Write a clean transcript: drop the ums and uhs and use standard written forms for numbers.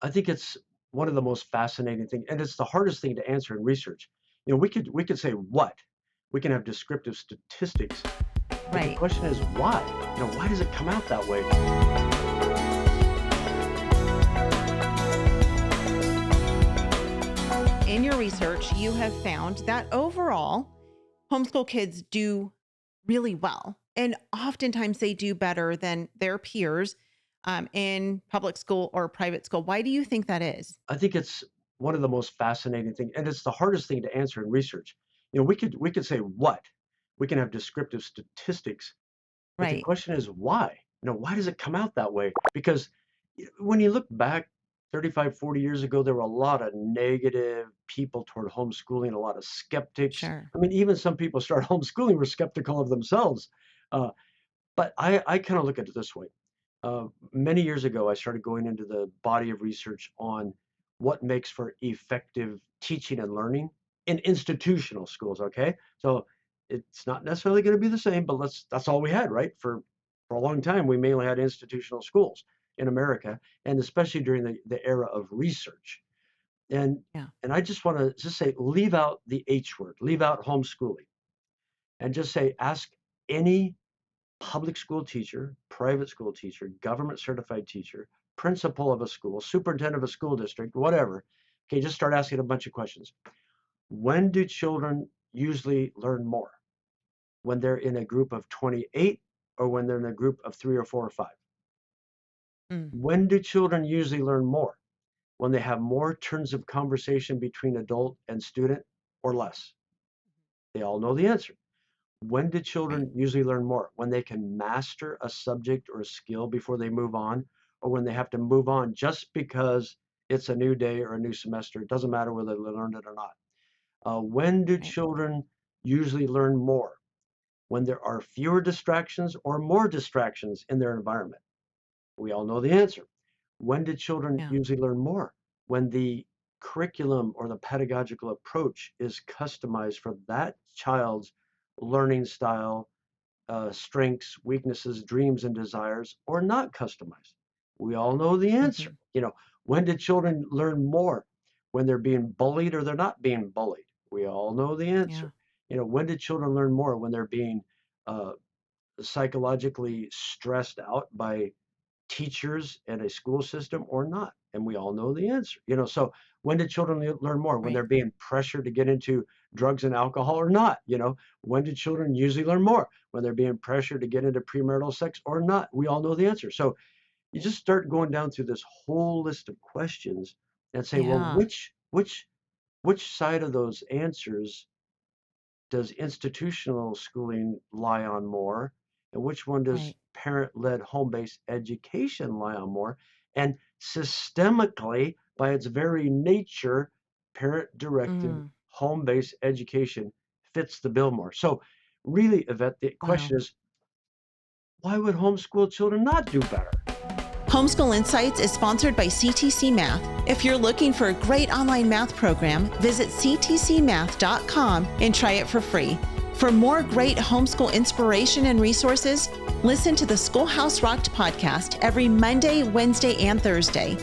I think it's one of the most fascinating things, and it's the hardest thing to answer in research. We could say what? We can have descriptive statistics, but the Right. question is why? Why does it come out that way? In your research, you have found that overall, homeschool kids do really well. And oftentimes they do better than their peers in public school or private school. Why do you think that is? I think it's one of the most fascinating things, and it's the hardest thing to answer in research. We could say what? We can have descriptive statistics, but the Right. question is why? Why does it come out that way? Because when you look back 35, 40 years ago, there were a lot of negative people toward homeschooling, a lot of skeptics. Sure. I mean, even some people start homeschooling were skeptical of themselves. Uh, but I kind of look at it this way. Many years ago, I started going into the body of research on what makes for effective teaching and learning in institutional schools. Okay, so it's not necessarily going to be the same, but that's all we had, right? For a long time, we mainly had institutional schools in America, and especially during the era of research. And Yeah. and I just want to just say, leave out the H word, leave out homeschooling, and just say, ask any public school teacher, private school teacher, government certified teacher, principal of a school, superintendent of a school district, whatever. Okay, just start asking a bunch of questions. When do children usually learn more? When they're in a group of 28 or when they're in a group of 3 or 4 or 5? Mm. When do children usually learn more? When they have more turns of conversation between adult and student or less? They all know the answer. When do Right. children usually learn more? When they can master a subject or a skill before they move on, or when they have to move on just because it's a new day or a new semester? It doesn't matter whether they learned it or not. When do Right. children usually learn more? When there are fewer distractions or more distractions in their environment? We all know the answer. When do children Yeah. usually learn more? When the curriculum or the pedagogical approach is customized for that child's learning style, strengths, weaknesses, dreams, and desires, or not customized? We all know the answer. Hmm. When did children learn more? When they're being bullied or they're not being bullied? We all know the Yeah. answer. When did children learn more? When they're being uh, psychologically stressed out by teachers and a school system or not? And we all know the answer. So when did children learn more? When Right. they're being pressured to get into drugs and alcohol or not? When did children usually learn more? When they're being pressured to get into premarital sex or not? We all know the answer. So you just start going down through this whole list of questions and say, well, Yeah. which side of those answers does institutional schooling lie on more? And which one does Right. parent-led home-based education lie on more? And systemically, by its very nature, parent-directed Mm. home-based education fits the bill more. So really, Yvette, the Wow. question is, why would homeschool children not do better? Homeschool Insights is sponsored by CTC Math. If you're looking for a great online math program, visit ctcmath.com and try it for free. For more great homeschool inspiration and resources, listen to the Schoolhouse Rocked Podcast every Monday, Wednesday, and Thursday.